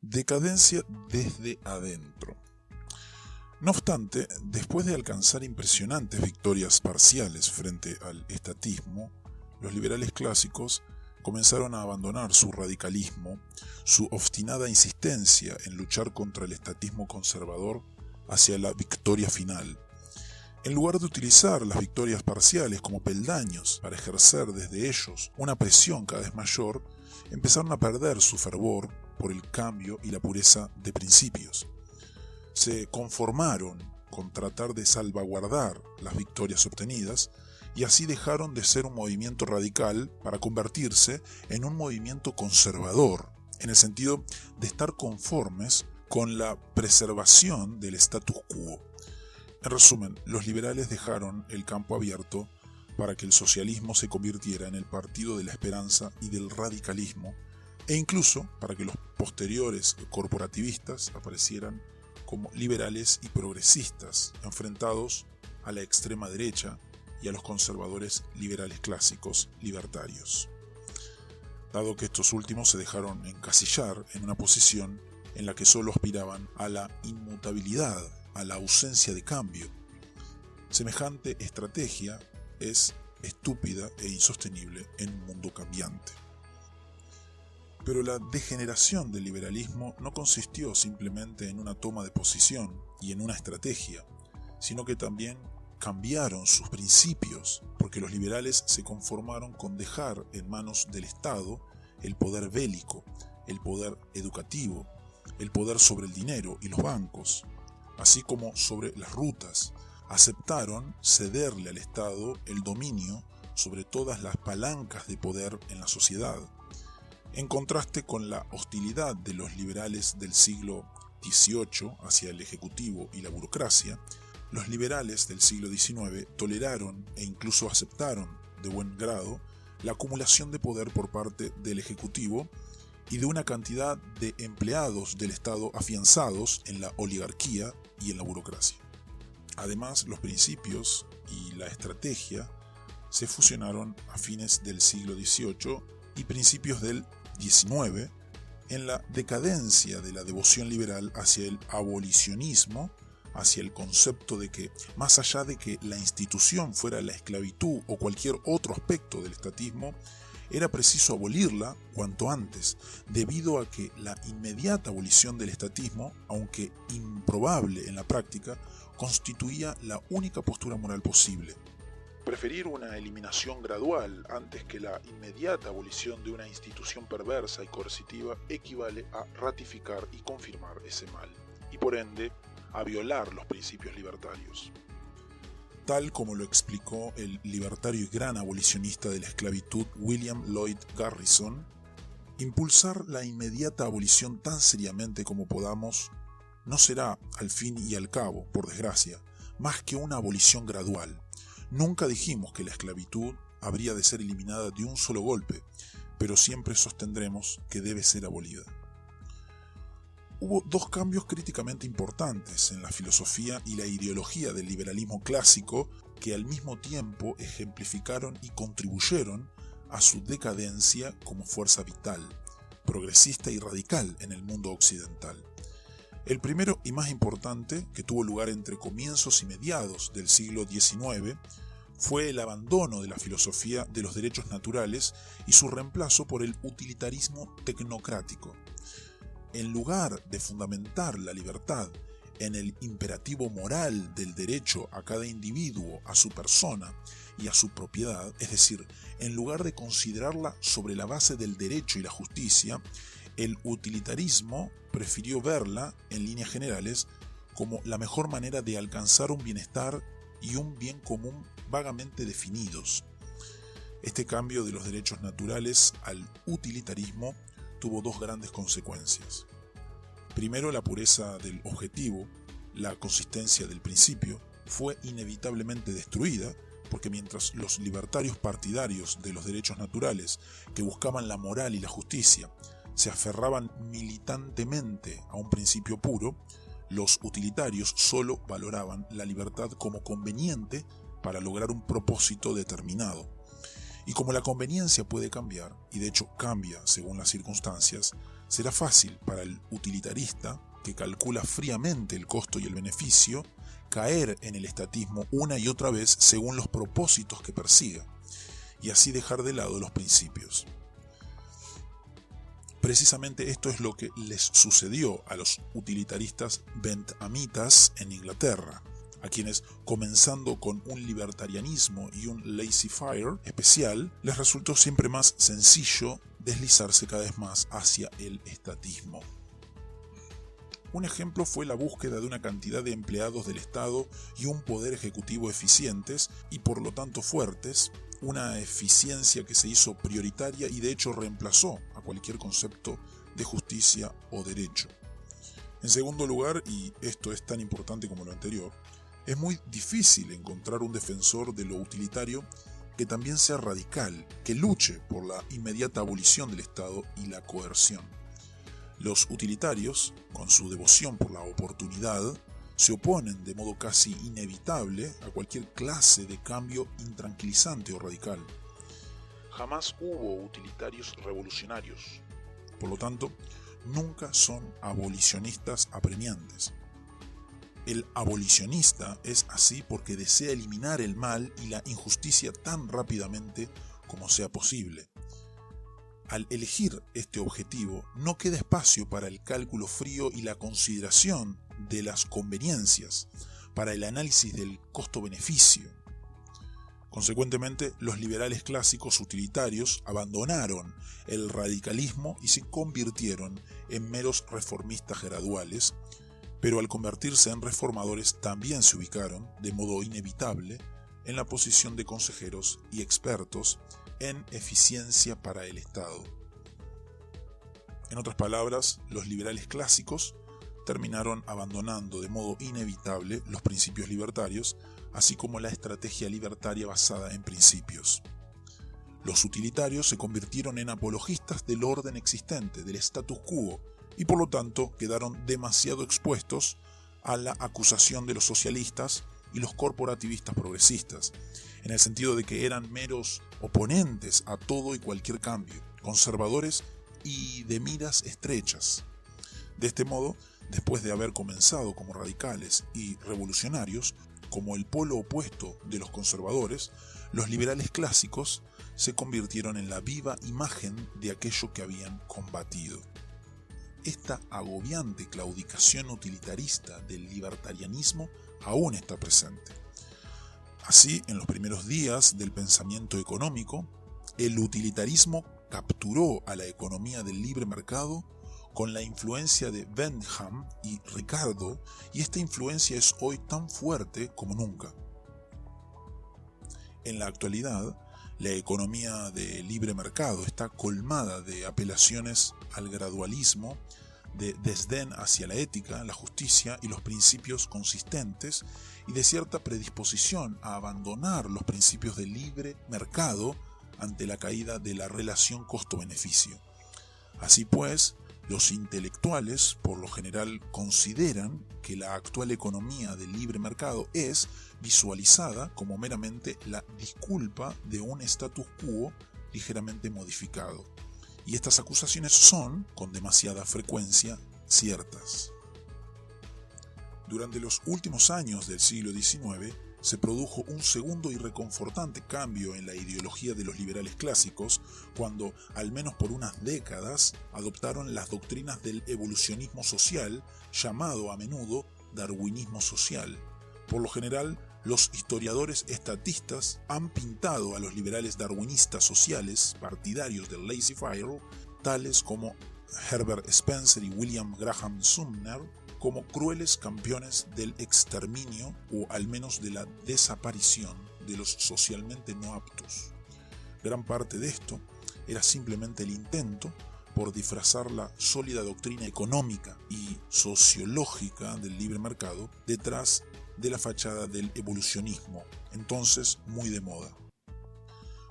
Decadencia desde adentro. No obstante, después de alcanzar impresionantes victorias parciales frente al estatismo, los liberales clásicos comenzaron a abandonar su radicalismo, su obstinada insistencia en luchar contra el estatismo conservador hacia la victoria final. En lugar de utilizar las victorias parciales como peldaños para ejercer desde ellos una presión cada vez mayor, empezaron a perder su fervor por el cambio y la pureza de principios. Se conformaron con tratar de salvaguardar las victorias obtenidas y así dejaron de ser un movimiento radical para convertirse en un movimiento conservador, en el sentido de estar conformes con la preservación del status quo. En resumen, los liberales dejaron el campo abierto para que el socialismo se convirtiera en el partido de la esperanza y del radicalismo, e incluso para que los posteriores corporativistas aparecieran como liberales y progresistas, enfrentados a la extrema derecha y a los conservadores liberales clásicos libertarios. Dado que estos últimos se dejaron encasillar en una posición en la que solo aspiraban a la inmutabilidad, a la ausencia de cambio, semejante estrategia es estúpida e insostenible en un mundo cambiante. Pero la degeneración del liberalismo no consistió simplemente en una toma de posición y en una estrategia, sino que también cambiaron sus principios, porque los liberales se conformaron con dejar en manos del Estado el poder bélico, el poder educativo, el poder sobre el dinero y los bancos, así como sobre las rutas. Aceptaron cederle al Estado el dominio sobre todas las palancas de poder en la sociedad. En contraste con la hostilidad de los liberales del siglo XVIII hacia el ejecutivo y la burocracia, los liberales del siglo XIX toleraron e incluso aceptaron de buen grado la acumulación de poder por parte del ejecutivo y de una cantidad de empleados del Estado afianzados en la oligarquía y en la burocracia. Además, los principios y la estrategia se fusionaron a fines del siglo XVIII y principios del XIX en la decadencia de la devoción liberal hacia el abolicionismo, hacia el concepto de que, más allá de que la institución fuera la esclavitud o cualquier otro aspecto del estatismo, era preciso abolirla cuanto antes, debido a que la inmediata abolición del estatismo, aunque improbable en la práctica, constituía la única postura moral posible. Preferir una eliminación gradual antes que la inmediata abolición de una institución perversa y coercitiva equivale a ratificar y confirmar ese mal, y por ende a violar los principios libertarios. Tal como lo explicó el libertario y gran abolicionista de la esclavitud William Lloyd Garrison, impulsar la inmediata abolición tan seriamente como podamos no será, al fin y al cabo, por desgracia, más que una abolición gradual. Nunca dijimos que la esclavitud habría de ser eliminada de un solo golpe, pero siempre sostendremos que debe ser abolida. Hubo dos cambios críticamente importantes en la filosofía y la ideología del liberalismo clásico que al mismo tiempo ejemplificaron y contribuyeron a su decadencia como fuerza vital, progresista y radical en el mundo occidental. El primero y más importante, que tuvo lugar entre comienzos y mediados del siglo XIX, fue el abandono de la filosofía de los derechos naturales y su reemplazo por el utilitarismo tecnocrático. En lugar de fundamentar la libertad en el imperativo moral del derecho a cada individuo, a su persona y a su propiedad, es decir, en lugar de considerarla sobre la base del derecho y la justicia, el utilitarismo prefirió verla, en líneas generales, como la mejor manera de alcanzar un bienestar y un bien común vagamente definidos. Este cambio de los derechos naturales al utilitarismo tuvo dos grandes consecuencias. Primero, la pureza del objetivo, la consistencia del principio, fue inevitablemente destruida, porque mientras los libertarios partidarios de los derechos naturales, que buscaban la moral y la justicia, se aferraban militantemente a un principio puro, los utilitarios solo valoraban la libertad como conveniente para lograr un propósito determinado. Y como la conveniencia puede cambiar, y de hecho cambia según las circunstancias, Será fácil para el utilitarista, que calcula fríamente el costo y el beneficio, caer en el estatismo una y otra vez según los propósitos que persiga, y así dejar de lado los principios. Precisamente esto es lo que les sucedió a los utilitaristas benthamitas en Inglaterra, a quienes, comenzando con un libertarianismo y un laissez-faire especial, les resultó siempre más sencillo deslizarse cada vez más hacia el estatismo. Un ejemplo fue la búsqueda de una cantidad de empleados del Estado y un poder ejecutivo eficientes y por lo tanto fuertes, una eficiencia que se hizo prioritaria y de hecho reemplazó a cualquier concepto de justicia o derecho. En segundo lugar, y esto es tan importante como lo anterior, es muy difícil encontrar un defensor de lo utilitario que también sea radical, que luche por la inmediata abolición del Estado y la coerción. Los utilitarios, con su devoción por la oportunidad, se oponen de modo casi inevitable a cualquier clase de cambio intranquilizante o radical. Jamás hubo utilitarios revolucionarios. Por lo tanto, nunca son abolicionistas apremiantes. El abolicionista es así porque desea eliminar el mal y la injusticia tan rápidamente como sea posible. Al elegir este objetivo, no queda espacio para el cálculo frío y la consideración de las conveniencias, para el análisis del costo-beneficio. Consecuentemente, los liberales clásicos utilitarios abandonaron el radicalismo y se convirtieron en meros reformistas graduales, pero al convertirse en reformadores también se ubicaron, de modo inevitable, en la posición de consejeros y expertos en eficiencia para el Estado. En otras palabras, los liberales clásicos terminaron abandonando de modo inevitable los principios libertarios, así como la estrategia libertaria basada en principios. Los utilitarios se convirtieron en apologistas del orden existente, del status quo, y por lo tanto quedaron demasiado expuestos a la acusación de los socialistas y los corporativistas progresistas, en el sentido de que eran meros oponentes a todo y cualquier cambio, conservadores y de miras estrechas. De este modo, después de haber comenzado como radicales y revolucionarios, como el polo opuesto de los conservadores, los liberales clásicos se convirtieron en la viva imagen de aquello que habían combatido. Esta agobiante claudicación utilitarista del libertarianismo aún está presente. Así, en los primeros días del pensamiento económico, el utilitarismo capturó a la economía del libre mercado con la influencia de Bentham y Ricardo, y esta influencia es hoy tan fuerte como nunca. En la actualidad, la economía de libre mercado está colmada de apelaciones al gradualismo, de desdén hacia la ética, la justicia y los principios consistentes, y de cierta predisposición a abandonar los principios del libre mercado ante la caída de la relación costo-beneficio. Así pues, los intelectuales por lo general consideran que la actual economía del libre mercado es visualizada como meramente la disculpa de un status quo ligeramente modificado. Y estas acusaciones son, con demasiada frecuencia, ciertas. Durante los últimos años del siglo XIX, se produjo un segundo y reconfortante cambio en la ideología de los liberales clásicos cuando, al menos por unas décadas, adoptaron las doctrinas del evolucionismo social, llamado a menudo darwinismo social. Por lo general, los historiadores estatistas han pintado a los liberales darwinistas sociales, partidarios del laissez-faire, tales como Herbert Spencer y William Graham Sumner, como crueles campeones del exterminio o al menos de la desaparición de los socialmente no aptos. Gran parte de esto era simplemente el intento por disfrazar la sólida doctrina económica y sociológica del libre mercado detrás de la fachada del evolucionismo, entonces muy de moda.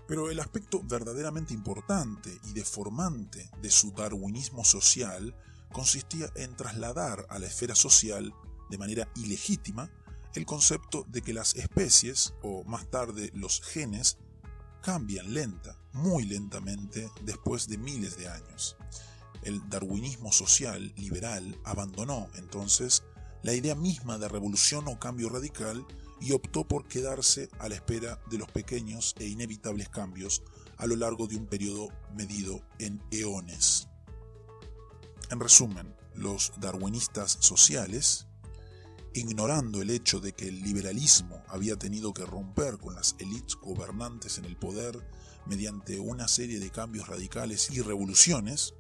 Pero el aspecto verdaderamente importante y deformante de su darwinismo social consistía en trasladar a la esfera social, de manera ilegítima, el concepto de que las especies, o más tarde los genes, cambian muy lentamente después de miles de años. El darwinismo social liberal abandonó entonces la idea misma de revolución o cambio radical y optó por quedarse a la espera de los pequeños e inevitables cambios a lo largo de un periodo medido en eones. En resumen, los darwinistas sociales, ignorando el hecho de que el liberalismo había tenido que romper con las élites gobernantes en el poder mediante una serie de cambios radicales y revoluciones,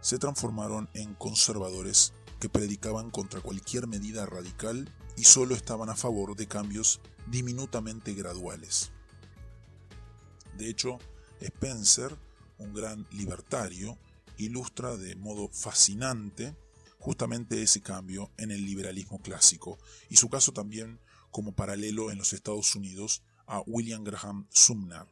se transformaron en conservadores que predicaban contra cualquier medida radical y solo estaban a favor de cambios diminutamente graduales. De hecho, Spencer, un gran libertario, ilustra de modo fascinante justamente ese cambio en el liberalismo clásico y su caso también como paralelo en los Estados Unidos a William Graham Sumner,